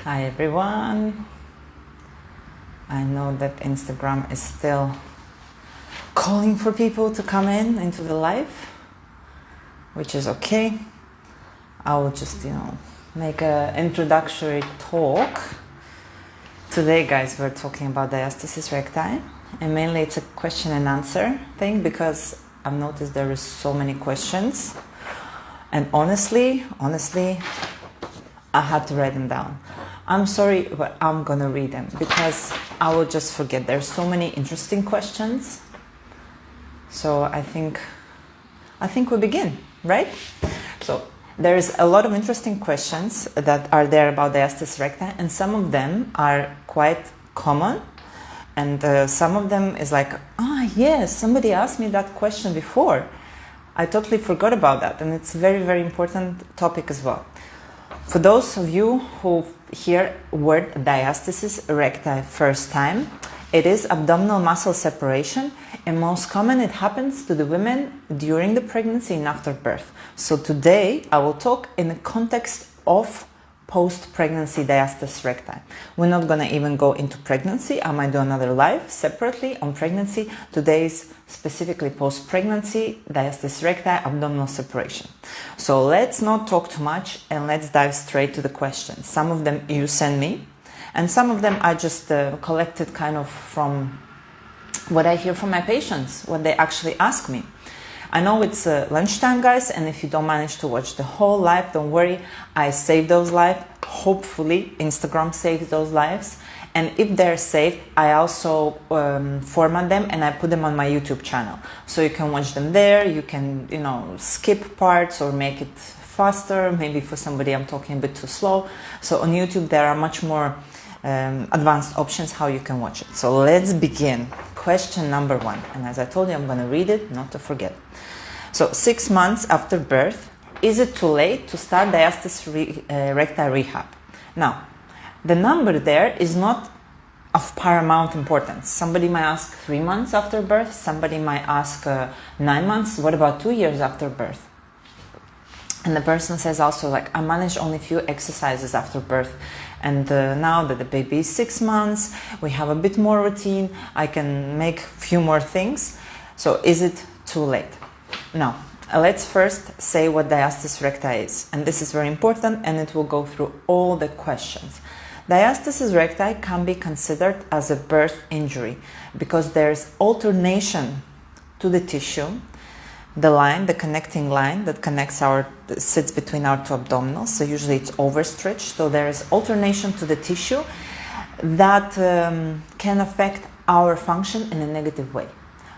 Hi everyone. I know that Instagram is still calling for people to come into the live, which is okay. I will just, make an introductory talk. Today, guys, we're talking about diastasis recti, and mainly it's a question and answer thing because I've noticed there is so many questions, and honestly, I had to write them down. I'm sorry, but I'm gonna read them because I will just forget. There's so many interesting questions. So I think we begin, right? So there's a lot of interesting questions that are there about diastasis recti, and some of them are quite common, and some of them is like, yes, somebody asked me that question before. I totally forgot about that, and it's a very, very important topic as well. For those of you who hear word diastasis recti first time, it is abdominal muscle separation, and most common it happens to the women during the pregnancy and after birth. So today I will talk in the context of post-pregnancy diastasis recti. We're not going to even go into pregnancy. I might do another live separately on pregnancy. Today's specifically post-pregnancy diastasis recti, abdominal separation. So let's not talk too much and let's dive straight to the questions. Some of them you send me, and some of them I just collected kind of from what I hear from my patients, what they actually ask me. I know it's lunchtime, guys, and if you don't manage to watch the whole live, don't worry. I save those live. Hopefully, Instagram saves those lives. And if they're saved, I also format them and I put them on my YouTube channel. So you can watch them there. You can, skip parts or make it faster. Maybe for somebody I'm talking a bit too slow. So on YouTube, there are much more advanced options how you can watch it. So let's begin. Question number 1. And as I told you, I'm going to read it, not to forget. So 6 months after birth, is it too late to start diastasis recti rehab? Now, the number there is not of paramount importance. Somebody might ask 3 months after birth. Somebody might ask 9 months. What about 2 years after birth? And the person says also, I manage only few exercises after birth. And now that the baby is 6 months, we have a bit more routine. I can make few more things. So is it too late? Now, let's first say what diastasis recti is. And this is very important, and it will go through all the questions. Diastasis recti can be considered as a birth injury because there's alternation to the tissue. The line, the connecting line that sits between our two abdominals, so usually it's overstretched, so there is alternation to the tissue that can affect our function in a negative way.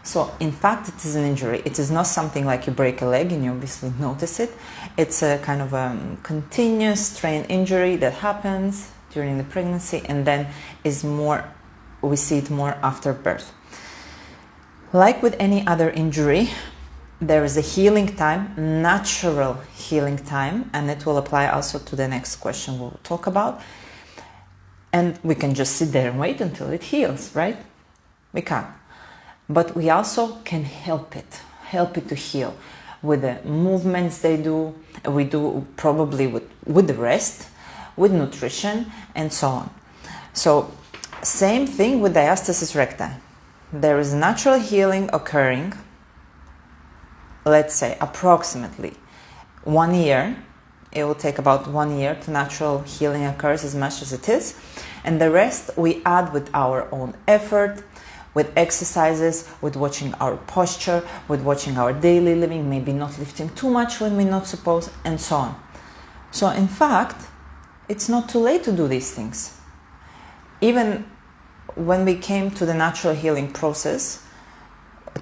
So in fact, it is an injury. It is not something like you break a leg and you obviously notice it. It's a kind of a continuous strain injury that happens during the pregnancy and then we see it more after birth. Like with any other injury, there is a healing time, natural healing time, and it will apply also to the next question we'll talk about. And we can just sit there and wait until it heals, right? We can. But we also can help it to heal with the movements we do probably with the rest, with nutrition, and so on. So, same thing with diastasis recti. There is natural healing occurring. Let's say approximately 1 year. It will take about 1 year to natural healing occurs as much as it is. And the rest we add with our own effort, with exercises, with watching our posture, with watching our daily living, maybe not lifting too much when we're not supposed, and so on. So in fact, it's not too late to do these things. Even when we came to the natural healing process,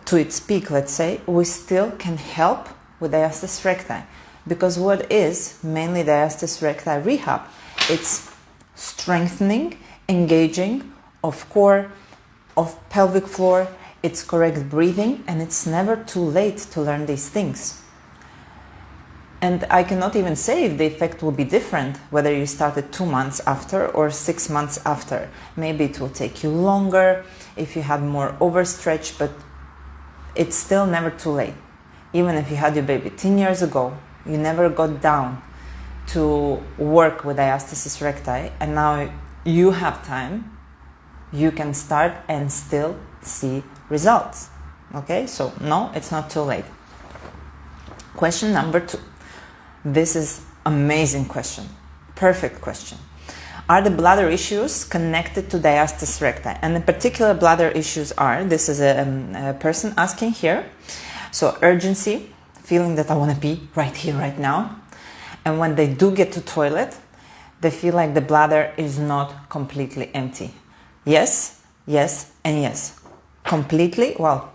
to its peak, let's say, we still can help with diastasis recti, because what is mainly diastasis recti rehab? It's strengthening, engaging of core, of pelvic floor, it's correct breathing, and it's never too late to learn these things. And I cannot even say if the effect will be different, whether you started 2 months after or 6 months after. Maybe it will take you longer if you had more overstretch, but it's still never too late. Even if you had your baby 10 years ago, you never got down to work with diastasis recti and now you have time, you can start and still see results. Okay, so no, it's not too late. Question number 2. This is amazing question. Perfect question. Are the bladder issues connected to diastasis recti? And in particular, bladder issues are, this is a person asking here. So urgency, feeling that I want to pee right here, right now. And when they do get to toilet, they feel like the bladder is not completely empty. Yes, yes, and yes. Completely, well,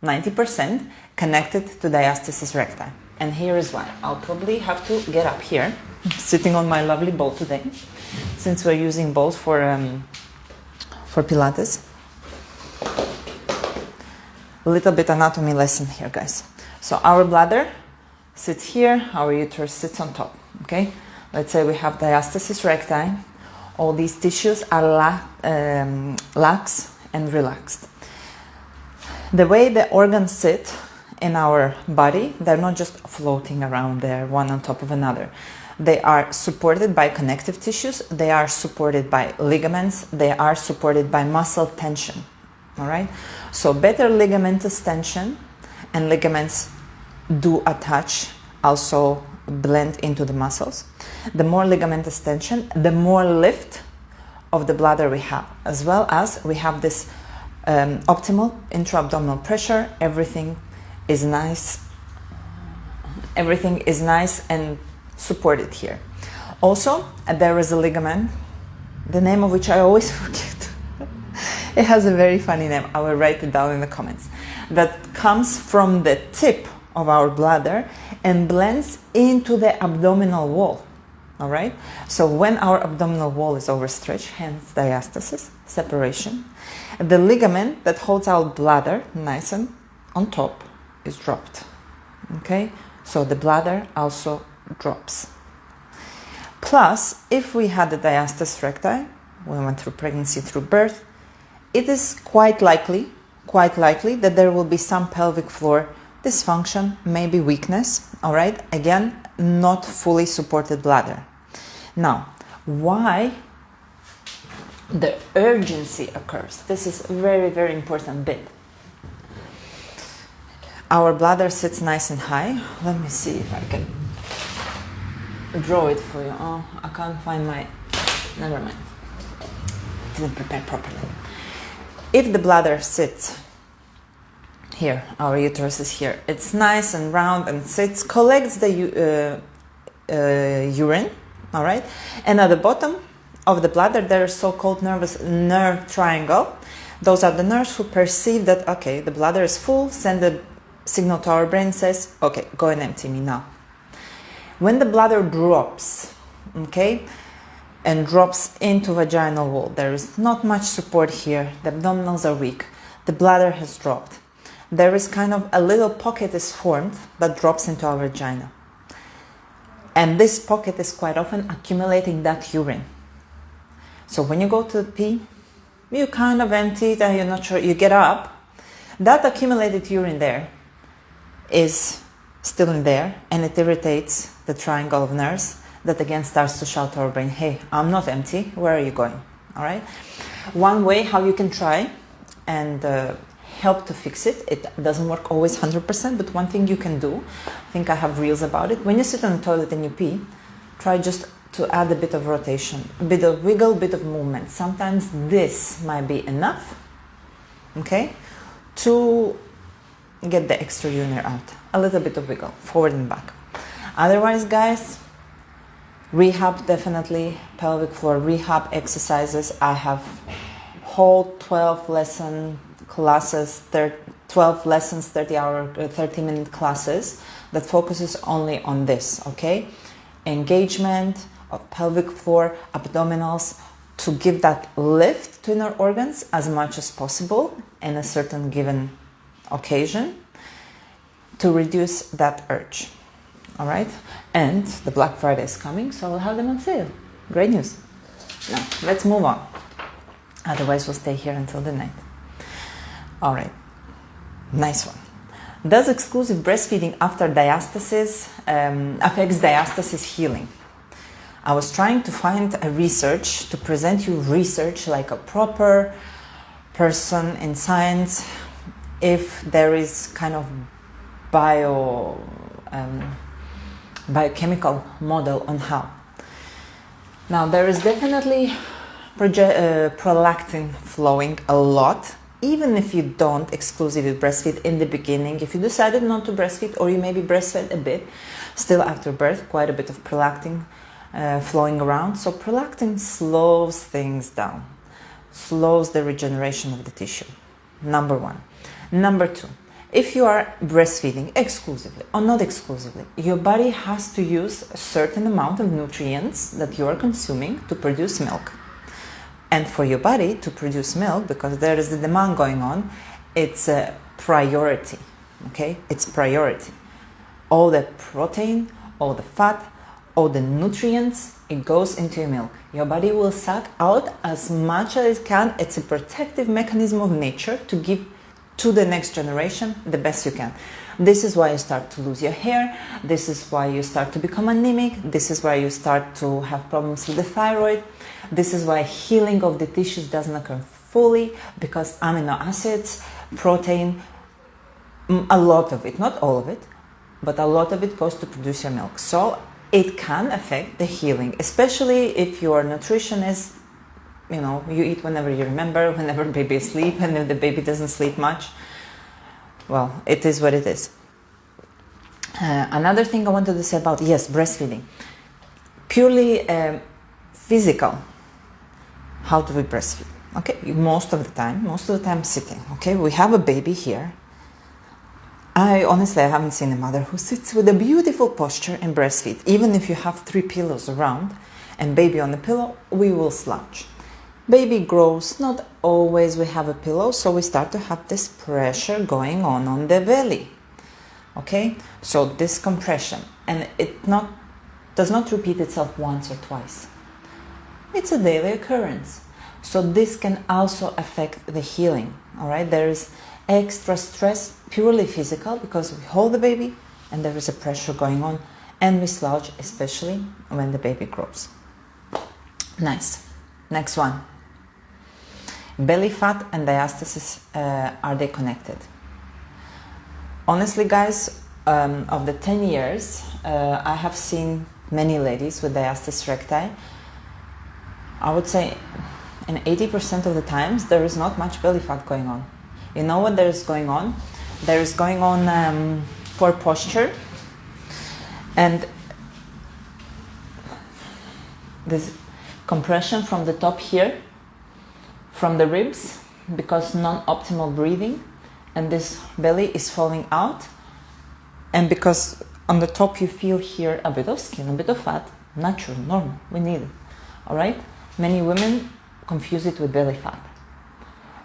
90% connected to diastasis recti. And here is why. I'll probably have to get up here, sitting on my lovely ball today, since we're using balls for Pilates. A little bit anatomy lesson here, guys. So our bladder sits here, our uterus sits on top, okay? Let's say we have diastasis recti. All these tissues are lax and relaxed. The way the organs sit in our body, they're not just floating around there, one on top of another. They are supported by connective tissues, they are supported by ligaments, they are supported by muscle tension, all right? So better ligamentous tension, and ligaments do attach, also blend into the muscles. The more ligamentous tension, the more lift of the bladder we have, as well as we have this optimal intra-abdominal pressure. Everything is nice and supported here. Also, there is a ligament, the name of which I always forget. It has a very funny name. I will write it down in the comments. That comes from the tip of our bladder and blends into the abdominal wall. All right. So when our abdominal wall is overstretched, hence diastasis, separation, the ligament that holds our bladder nice and on top is dropped. Okay. So the bladder also drops. Plus, if we had the diastasis recti, we went through pregnancy, through birth, it is quite likely that there will be some pelvic floor dysfunction, maybe weakness, all right? Again, not fully supported bladder. Now, why the urgency occurs? This is a very, very important bit. Our bladder sits nice and high. Let me see if I can draw it for you. Oh, I can't find my... Never mind. Didn't prepare properly. If the bladder sits here, our uterus is here, it's nice and round and sits, collects the urine, all right? And at the bottom of the bladder, there is so-called nerve triangle. Those are the nerves who perceive that, okay, the bladder is full, send the signal to our brain, says, okay, go and empty me now. When the bladder drops, okay, and drops into vaginal wall, there is not much support here, the abdominals are weak, the bladder has dropped. There is kind of a little pocket is formed that drops into our vagina. And this pocket is quite often accumulating that urine. So when you go to pee, you kind of empty it and you're not sure, you get up, that accumulated urine there is still in there and it irritates the triangle of nerves that again starts to shout to our brain, hey, I'm not empty, where are you going? All right. One way how you can try and help to fix it, it doesn't work always 100%, but one thing you can do, I think I have reels about it, when you sit on the toilet and you pee, try just to add a bit of rotation, a bit of wiggle, bit of movement. Sometimes this might be enough, okay, to get the extra urine out. A little bit of wiggle, forward and back. Otherwise, guys, rehab, definitely, pelvic floor rehab exercises. I have whole 12 lesson classes, 12 lessons, 30-minute classes that focuses only on this, okay? Engagement of pelvic floor, abdominals, to give that lift to inner organs as much as possible in a certain given occasion to reduce that urge. All right, and the Black Friday is coming, so we'll have them on sale. Great news. Now, let's move on. Otherwise, we'll stay here until the night. All right, nice one. Does exclusive breastfeeding after diastasis affects diastasis healing? I was trying to find a research, to present you research like a proper person in science, if there is kind of biochemical model on how. Now, there is definitely prolactin flowing a lot, even if you don't exclusively breastfeed in the beginning. If you decided not to breastfeed, or you maybe breastfed a bit, still after birth, quite a bit of prolactin flowing around. So prolactin slows things down, slows the regeneration of the tissue. Number one. Number two, if you are breastfeeding exclusively or not exclusively, your body has to use a certain amount of nutrients that you are consuming to produce milk. And for your body to produce milk, because there is the demand going on, it's a priority, okay? It's priority. All the protein, all the fat, all the nutrients, it goes into your milk. Your body will suck out as much as it can. It's a protective mechanism of nature to give to the next generation the best you can. This is why you start to lose your hair. This is why you start to become anemic. This is why you start to have problems with the thyroid. This is why healing of the tissues doesn't occur fully, because amino acids, protein, a lot of it, not all of it, but a lot of it goes to produce your milk. So it can affect the healing, especially if your nutrition is, you eat whenever you remember, whenever baby is asleep, and if the baby doesn't sleep much, well, it is what it is. Another thing I wanted to say about, yes, breastfeeding. Purely physical. How do we breastfeed? Okay, most of the time sitting. Okay, we have a baby here. I haven't seen a mother who sits with a beautiful posture and breastfeed. Even if you have 3 pillows around and baby on the pillow, we will slouch. Baby grows, not always we have a pillow, so we start to have this pressure going on the belly. Okay, so this compression, and it does not repeat itself once or twice. It's a daily occurrence. So this can also affect the healing. All right, there is extra stress, purely physical, because we hold the baby and there is a pressure going on, and we slouch, especially when the baby grows. Nice. Next one. Belly fat and diastasis, are they connected? Honestly, guys, of the 10 years, I have seen many ladies with diastasis recti. I would say in 80% of the times, there is not much belly fat going on. You know what there is going on? There is going on poor posture, and this compression from the top here, from the ribs, because non-optimal breathing, and this belly is falling out, and because on the top you feel here a bit of skin, a bit of fat, natural, normal, we need it. All right? Many women confuse it with belly fat.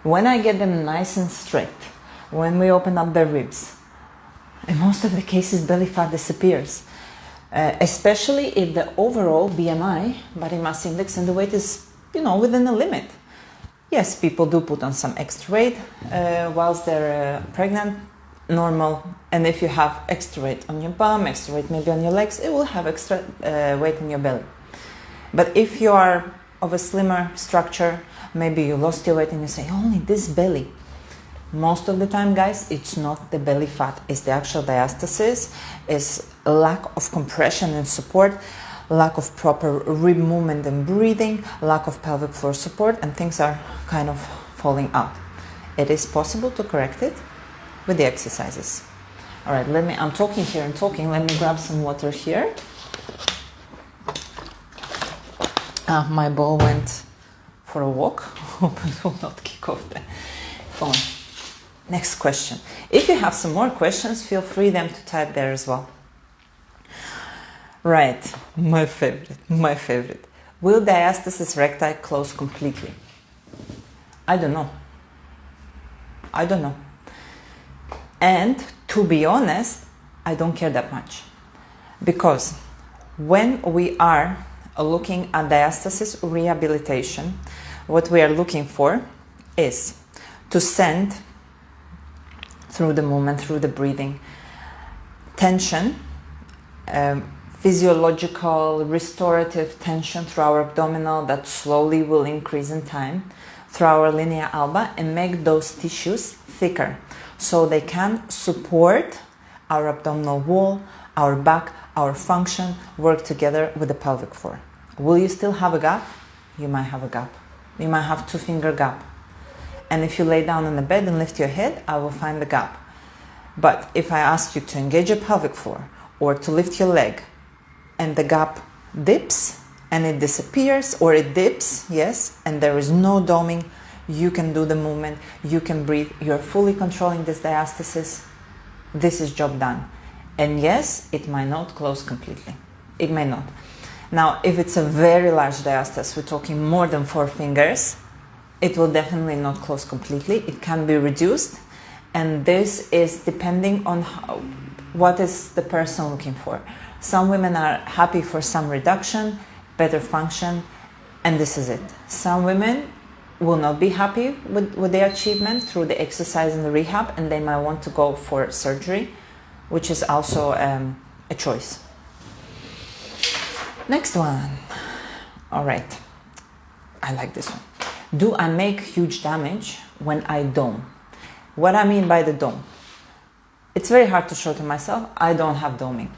When I get them nice and straight, when we open up their ribs, in most of the cases belly fat disappears, especially if the overall BMI, body mass index, and the weight is, within a limit. Yes, people do put on some extra weight whilst they're pregnant, normal. And if you have extra weight on your bum, extra weight maybe on your legs, it will have extra weight in your belly. But if you are of a slimmer structure, maybe you lost your weight and you say, only this belly. Most of the time, guys, it's not the belly fat, it's the actual diastasis, it's a lack of compression and support, lack of proper rib movement and breathing, lack of pelvic floor support, and things are kind of falling out. It is possible to correct it with the exercises. All right, I'm talking here and talking. Let me grab some water here. My ball went for a walk. Hope it will not kick off the phone. Next question. If you have some more questions, feel free them to type there as well. Right, my favorite. Will diastasis recti close completely? I don't know. And to be honest, I don't care that much. Because when we are looking at diastasis rehabilitation, what we are looking for is to send through the movement, through the breathing, tension, physiological restorative tension through our abdominal that slowly will increase in time through our linea alba and make those tissues thicker so they can support our abdominal wall, our back, our function, work together with the pelvic floor. Will you still have a gap? You might have a gap. You might have 2-finger gap. And if you lay down on the bed and lift your head, I will find the gap. But if I ask you to engage your pelvic floor or to lift your leg and the gap dips and it disappears, or it dips, yes, and there is no doming, you can do the movement, you can breathe, you're fully controlling this diastasis, this is job done. And yes, it might not close completely. It may not. Now, if it's a very large diastasis, we're talking more than 4 fingers, it will definitely not close completely. It can be reduced, and this is depending on what is the person looking for. Some women are happy for some reduction, better function, and this is it. Some women will not be happy with their achievement through the exercise and the rehab, and they might want to go for surgery, which is also a choice. Next one. All right. I like this one. Do I make huge damage when I dome? What I mean by the dome? It's very hard to show to myself. I don't have doming.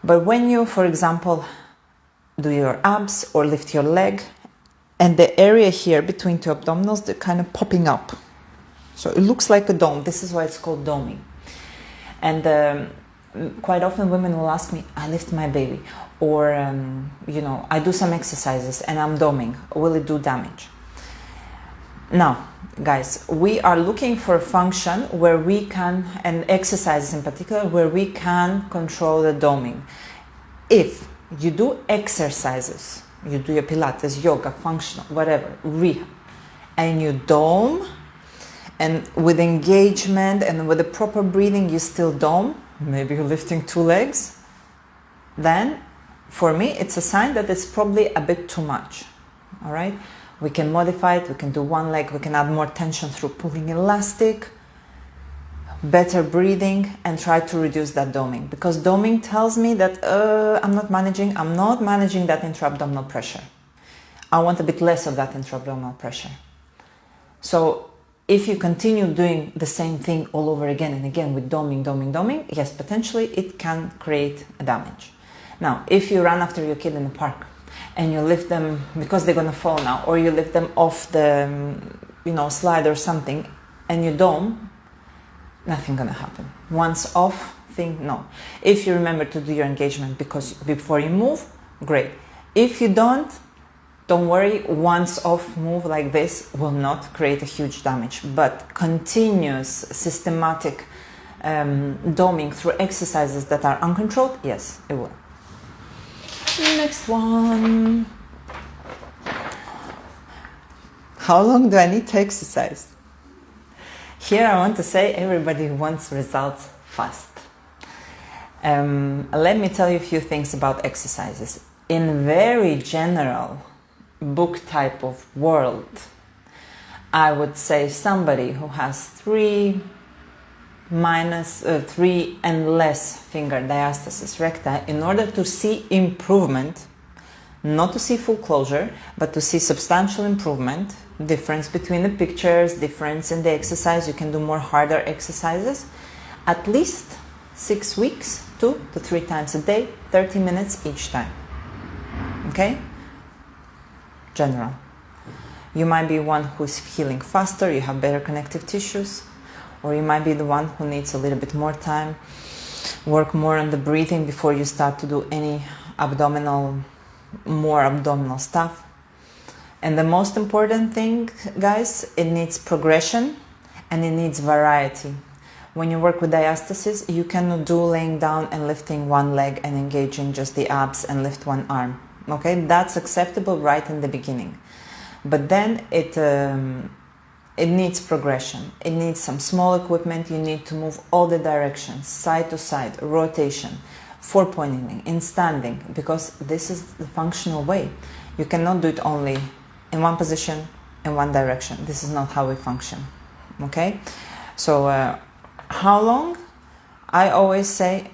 But when you, for example, do your abs or lift your leg, and the area here between 2 abdominals, they're kind of popping up. So it looks like a dome. This is why it's called doming. And quite often women will ask me, I lift my baby, or, I do some exercises and I'm doming. Will it do damage? Now, guys, we are looking for a function where we can, and exercises in particular, where we can control the doming. If you do exercises, you do your Pilates, yoga, functional, whatever, rehab, and you dome, and with engagement and with the proper breathing, you still dome, maybe you're lifting 2 legs, then for me, it's a sign that it's probably a bit too much, all right? We can modify it, we can do 1 leg, we can add more tension through pulling elastic, better breathing, and try to reduce that doming. Because doming tells me that I'm not managing that intra-abdominal pressure. I want a bit less of that intra-abdominal pressure. So if you continue doing the same thing all over again and again with doming, yes, potentially it can create a damage. Now, if you run after your kid in the park and you lift them because they're going to fall now, or you lift them off the slide or something, and you dome, nothing going to happen. Once off thing, no. If you remember to do your engagement before you move, great. If you don't worry, once off move like this will not create a huge damage, but continuous systematic doming through exercises that are uncontrolled, yes, it will. Next one. How long do I need to exercise? Here I want to say everybody wants results fast. Let me tell you a few things about exercises. In very general book type of world, I would say somebody who has 3 and less finger diastasis recti, in order to see improvement, not to see full closure, but to see substantial improvement, difference between the pictures, difference in the exercise, you can do more harder exercises, at least 6 weeks, 2 to 3 times a day, 30 minutes each time. Okay? General. You might be one who's healing faster, you have better connective tissues, or you might be the one who needs a little bit more time, work more on the breathing before you start to do any more abdominal stuff. And the most important thing, guys, it needs progression and it needs variety. When you work with diastasis, you cannot do laying down and lifting 1 leg and engaging just the abs and lift 1 arm. Okay, that's acceptable right in the beginning. But then it needs progression. It needs some small equipment. You need to move all the directions, side to side, rotation, 4-pointing, in standing, because this is the functional way. You cannot do it only in one position, in one direction. This is not how we function. Okay? So, how long? I always say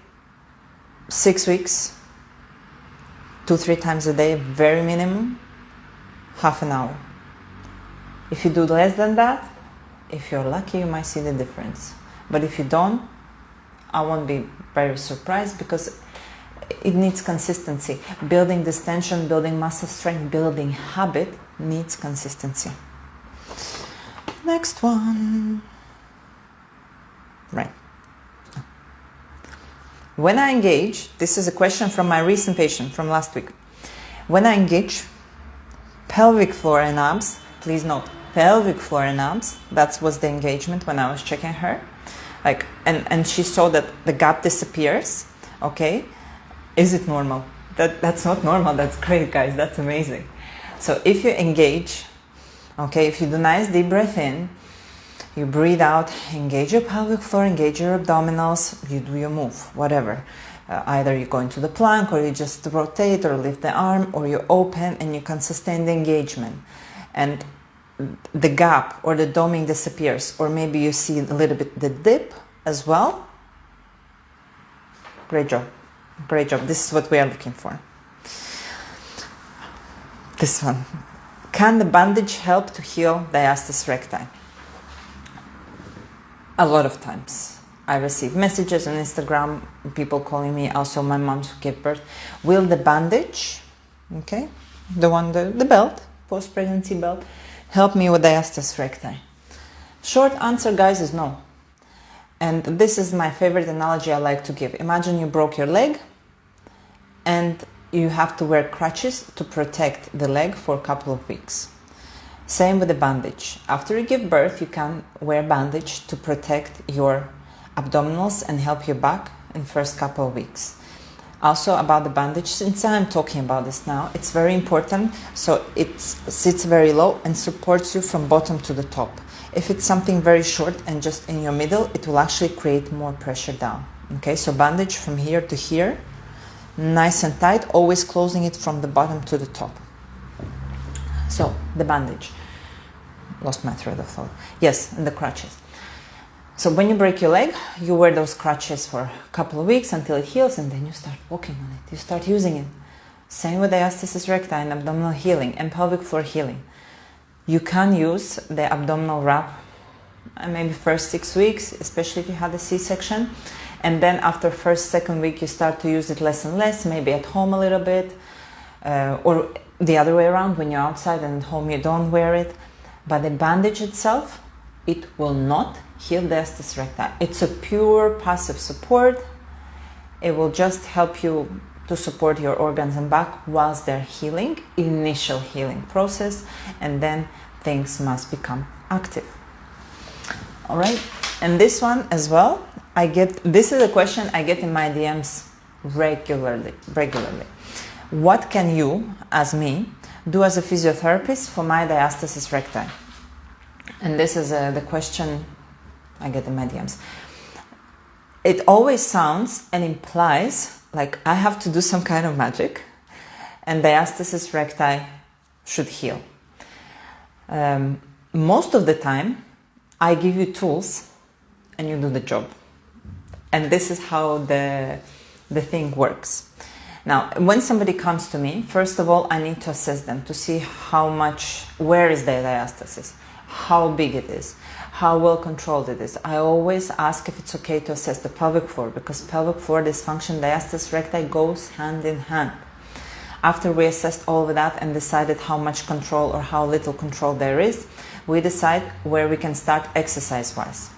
6 weeks, 2-3 times a day, very minimum, half an hour. If you do less than that, if you're lucky, you might see the difference. But if you don't, I won't be very surprised, because it needs consistency. Building this tension, building muscle strength, building habit needs consistency. Next one. Right. When I engage, this is a question from my recent patient from last week. When I engage pelvic floor and abs, please note, pelvic floor and abs, that was the engagement when I was checking her. Like, and she saw that the gap disappears. Okay. Is it normal? That's not normal. That's great, guys. That's amazing. So if you engage, okay, if you do nice deep breath in, you breathe out, engage your pelvic floor, engage your abdominals, you do your move, whatever. Either you go into the plank, or you just rotate or lift the arm, or you open and you can sustain the engagement. And the gap or the doming disappears, or maybe you see a little bit the dip as well. Great job. Great job. This is what we are looking for. This one. Can the bandage help to heal diastasis recti? A lot of times. I receive messages on Instagram, people calling me, also my mom who gave birth. Will the bandage, okay, the belt, post-pregnancy belt, help me with diastasis recti? Short answer, guys, is no. And this is my favorite analogy I like to give. Imagine you broke your leg and you have to wear crutches to protect the leg for a couple of weeks. Same with the bandage. After you give birth, you can wear bandage to protect your abdominals and help your back in the first couple of weeks. Also about the bandage, since I'm talking about this now, it's very important. So it sits very low and supports you from bottom to the top. If it's something very short and just in your middle, it will actually create more pressure down. Okay, so bandage from here to here, nice and tight, always closing it from the bottom to the top. So, the bandage. Lost my thread of thought. Yes, and the crutches. So when you break your leg, you wear those crutches for a couple of weeks until it heals, and then you start walking on it. You start using it. Same with diastasis recti and abdominal healing and pelvic floor healing. You can use the abdominal wrap maybe first 6 weeks, especially if you had a C-section. And then after first, second week, you start to use it less and less, maybe at home a little bit, or the other way around, when you're outside and at home you don't wear it. But the bandage itself, it will not heal diastasis recti. It's a pure passive support. It will just help you to support your organs and back whilst they're healing, initial healing process, and then things must become active. All right, and this one as well, this is a question I get in my DMs regularly. What can you, as me, do as a physiotherapist for my diastasis recti? And this is the question I get in my DMs. It always sounds and implies like I have to do some kind of magic and diastasis recti should heal. Most of the time, I give you tools and you do the job. And this is how the thing works. Now, when somebody comes to me, first of all, I need to assess them to see where is their diastasis, how big it is, how well controlled it is. I always ask if it's okay to assess the pelvic floor, because pelvic floor dysfunction, diastasis recti goes hand in hand. After we assessed all of that and decided how much control or how little control there is, we decide where we can start exercise-wise.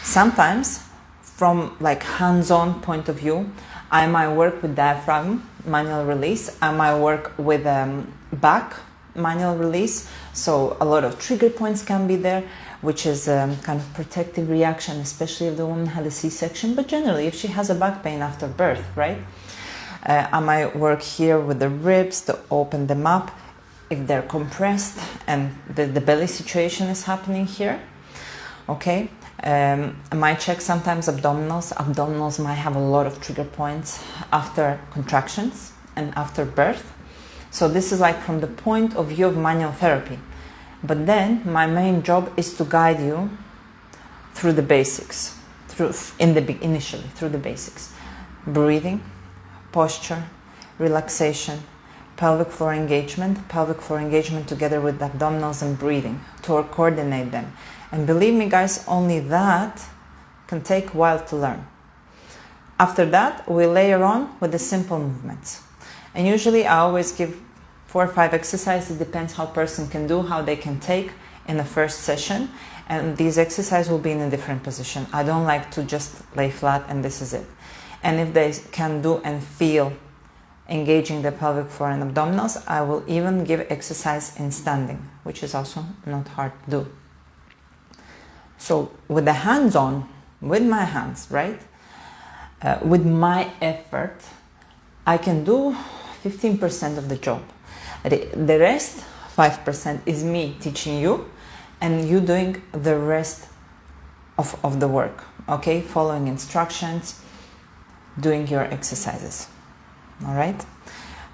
Sometimes, from like hands-on point of view, I might work with diaphragm, manual release. I might work with back, manual release. So a lot of trigger points can be there, which is kind of protective reaction, especially if the woman had a C-section, but generally if she has a back pain after birth, right? I might work here with the ribs to open them up if they're compressed and the belly situation is happening here, okay? I might check sometimes abdominals. Abdominals might have a lot of trigger points after contractions and after birth. So this is like from the point of view of manual therapy. But then my main job is to guide you through the basics, initially through the basics. Breathing, posture, relaxation, pelvic floor engagement together with the abdominals and breathing to coordinate them. And believe me guys, only that can take a while to learn. After that, we layer on with the simple movements. And usually I always give 4 or 5 exercises. It depends how person can do, how they can take in the first session. And these exercises will be in a different position. I don't like to just lay flat and this is it. And if they can do and feel engaging the pelvic floor and abdominals, I will even give exercise in standing, which is also not hard to do. So with the hands on, with my hands, right? With my effort, I can do 15% of the job. The rest, 5%, is me teaching you and you doing the rest of the work, okay? Following instructions, doing your exercises, all right?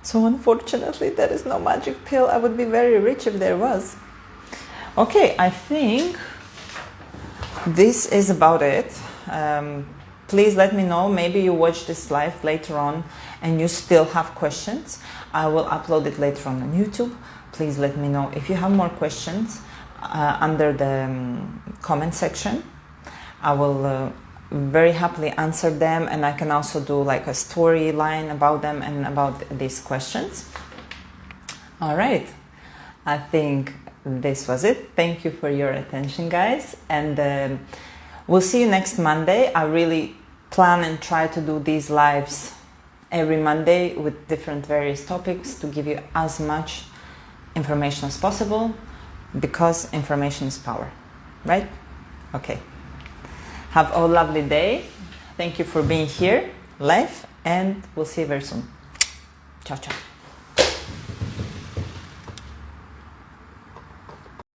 So unfortunately, there is no magic pill. I would be very rich if there was. Okay, I think this is about it. Please let me know. Maybe you watch this live later on and you still have questions. I will upload it later on YouTube. Please let me know if you have more questions under the comment section. I will very happily answer them, and I can also do like a storyline about them and about these questions. All right, I think this was it. Thank you for your attention, guys, and we'll see you next Monday. I really plan and try to do these lives every Monday with different various topics to give you as much information as possible, because information is power, right? Okay. Have a lovely day. Thank you for being here live, and we'll see you very soon. Ciao, ciao.